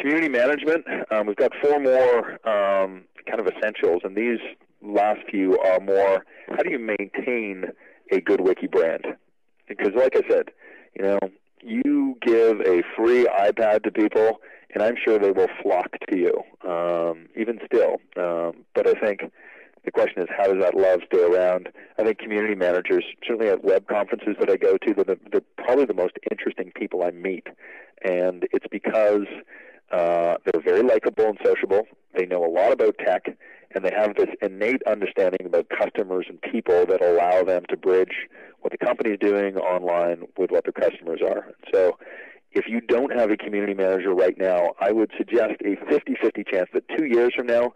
community management, we've got 4 more kind of essentials, and these last few are more, how do you maintain a good wiki brand? Because like I said, you give a free iPad to people, and I'm sure they will flock to you, even still. But I think the question is, how does that love stay around? I think community managers, certainly at web conferences that I go to, they're probably the most interesting people I meet. And it's because they're very likable and sociable. They know a lot about tech, and they have this innate understanding about customers and people that allow them to bridge what the company is doing online with what their customers are. So if you don't have a community manager right now, I would suggest a 50-50 chance that 2 years from now,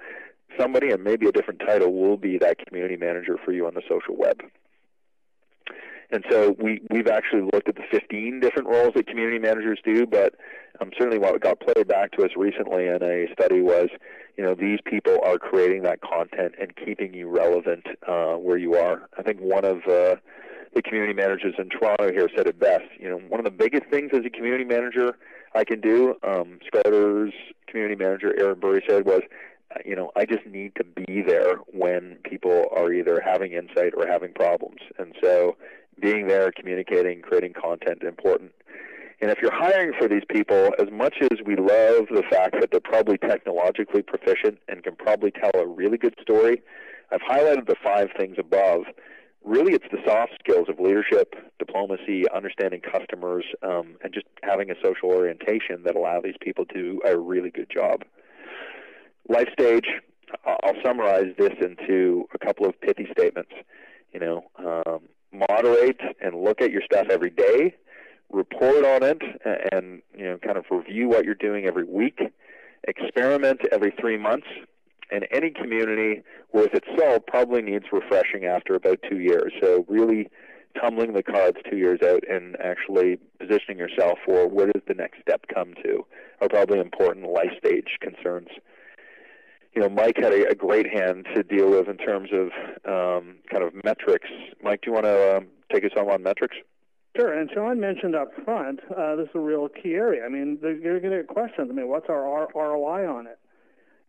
somebody, and maybe a different title, will be that community manager for you on the social web. And so we've actually looked at the 15 different roles that community managers do, but certainly what got played back to us recently in a study was, these people are creating that content and keeping you relevant where you are. I think one of the community managers in Toronto here said it best. One of the biggest things as a community manager I can do, Sprouter's community manager, Aaron Burry, said was, I just need to be there when people are either having insight or having problems. And so being there, communicating, creating content is important. And if you're hiring for these people, as much as we love the fact that they're probably technologically proficient and can probably tell a really good story, I've highlighted the 5 things above. Really, it's the soft skills of leadership, diplomacy, understanding customers, and just having a social orientation that allow these people to do a really good job. Life stage, I'll summarize this into a couple of pithy statements. Moderate and look at your stuff every day, report on it, and kind of review what you're doing every week, experiment every 3 months, and any community worth its salt probably needs refreshing after about 2 years. So really tumbling the cards 2 years out and actually positioning yourself for where does the next step come to are probably important life stage concerns. Mike had a great hand to deal with in terms of kind of metrics. Mike, do you want to take us on metrics? Sure, and Sean mentioned up front, this is a real key area. I mean, you're going to get questions. I mean, what's our ROI on it?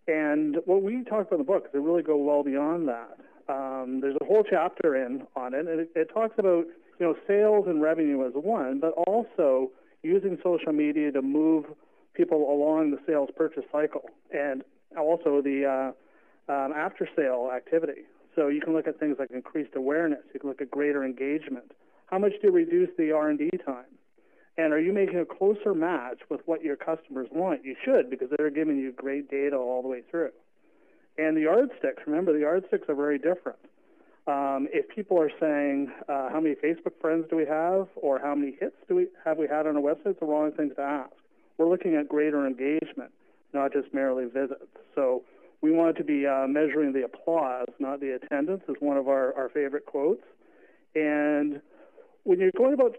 And what we talk about in the book is they really go well beyond that. There's a whole chapter on it, and it talks about sales and revenue as one, but also using social media to move people along the sales purchase cycle, and also the after-sale activity. So you can look at things like increased awareness. You can look at greater engagement. How much do you reduce the R&D time? And are you making a closer match with what your customers want? You should, because they're giving you great data all the way through. And the yardsticks, remember, the yardsticks are very different. If people are saying, how many Facebook friends do we have, or how many hits have we had on our website, it's the wrong thing to ask. We're looking at greater engagement, not just merely visits. So we want to be measuring the applause, not the attendance, is one of our favorite quotes. And when you're going about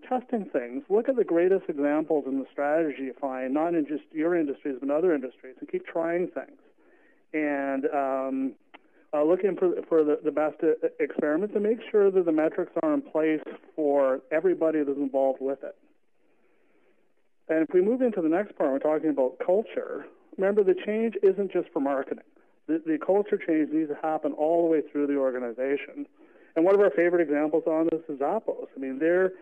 testing things, look at the greatest examples in the strategy you find, not in just your industries, but other industries, and keep trying things. And looking for the best experiments, and make sure that the metrics are in place for everybody that's involved with it. And if we move into the next part, we're talking about culture. Remember, the change isn't just for marketing. The culture change needs to happen all the way through the organization. And one of our favorite examples on this is Zappos. I mean, they're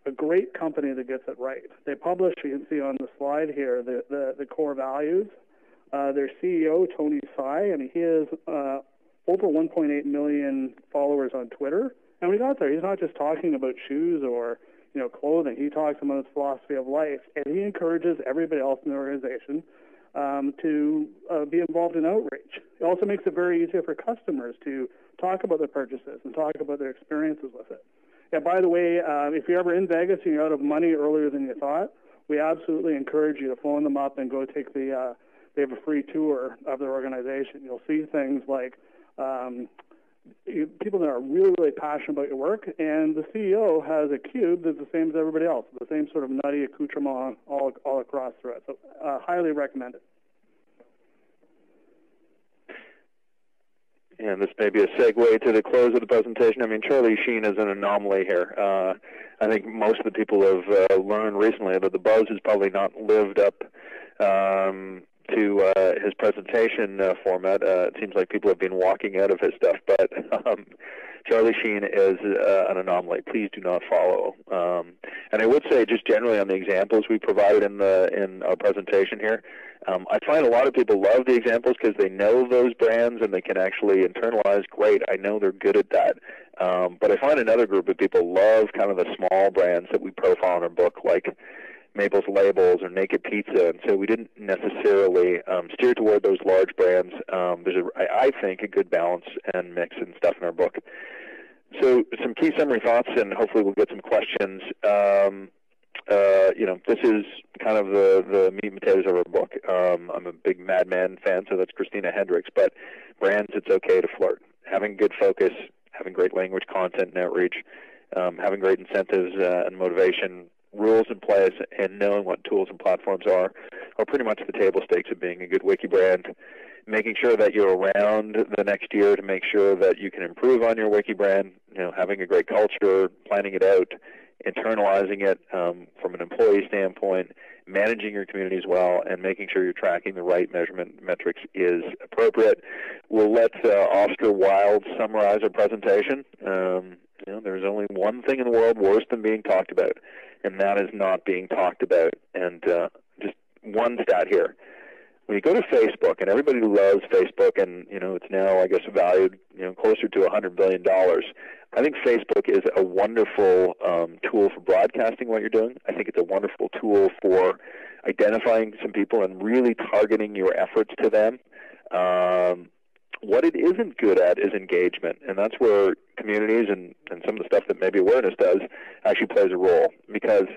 a great company that gets it right. They publish, you can see on the slide here, the core values. Their CEO, Tony Tsai, I mean, he has over 1.8 million followers on Twitter. And when he got there, he's not just talking about shoes or clothing. He talks about his philosophy of life, and he encourages everybody else in the organization to be involved in outreach. It also makes it very easy for customers to talk about their purchases and talk about their experiences with it. Yeah, by the way, if you're ever in Vegas and you're out of money earlier than you thought, we absolutely encourage you to phone them up and go take they have a free tour of their organization. You'll see things like people that are really, really passionate about your work, and the CEO has a cube that's the same as everybody else, the same sort of nutty accoutrement all across through it. So highly recommend it. And this may be a segue to the close of the presentation. I mean, Charlie Sheen is an anomaly here. I think most of the people have learned recently that the buzz has probably not lived up to his presentation format. It seems like people have been walking out of his stuff, but Charlie Sheen is an anomaly. Please do not follow. And I would say, just generally on the examples we provided in our presentation here, I find a lot of people love the examples because they know those brands and they can actually internalize. Great, I know they're good at that. But I find another group of people love kind of the small brands that we profile in our book, like Maple's Labels or Naked Pizza, and so we didn't necessarily steer toward those large brands. There's, I think, a good balance and mix and stuff in our book. So some key summary thoughts, and hopefully we'll get some questions. This is kind of the meat and potatoes of our book. I'm a big Mad Men fan, so that's Christina Hendricks, but brands, it's okay to flirt. Having good focus, having great language, content, and outreach, having great incentives and motivation, rules in place, and knowing what tools and platforms are pretty much the table stakes of being a good wiki brand. Making sure that you're around the next year to make sure that you can improve on your wiki brand, having a great culture, planning it out, internalizing it from an employee standpoint, managing your communities well, and making sure you're tracking the right measurement metrics is appropriate. We'll let Oscar Wilde summarize our presentation. There's only one thing in the world worse than being talked about, and that is not being talked about. And just one stat here. When you go to Facebook, and everybody loves Facebook, and it's now, I guess, valued closer to $100 billion. I think Facebook is a wonderful tool for broadcasting what you're doing. I think it's a wonderful tool for identifying some people and really targeting your efforts to them. What it isn't good at is engagement, and that's where communities and some of the stuff that maybe awareness does actually plays a role. Because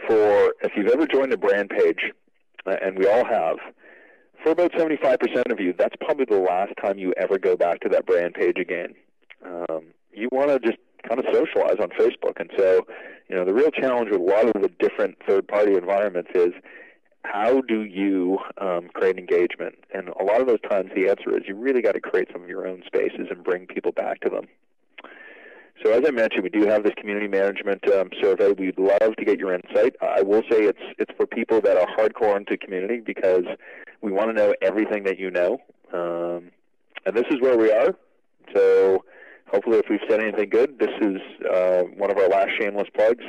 if you've ever joined a brand page, and we all have, for about 75% of you, that's probably the last time you ever go back to that brand page again. You want to just kind of socialize on Facebook. And so, the real challenge with a lot of the different third-party environments is how do you create engagement? And a lot of those times the answer is you really got to create some of your own spaces and bring people back to them. So as I mentioned, we do have this community management survey. We'd love to get your insight. I will say it's for people that are hardcore into community because we want to know everything that you know. And this is where we are. So hopefully if we've said anything good, this is one of our last shameless plugs.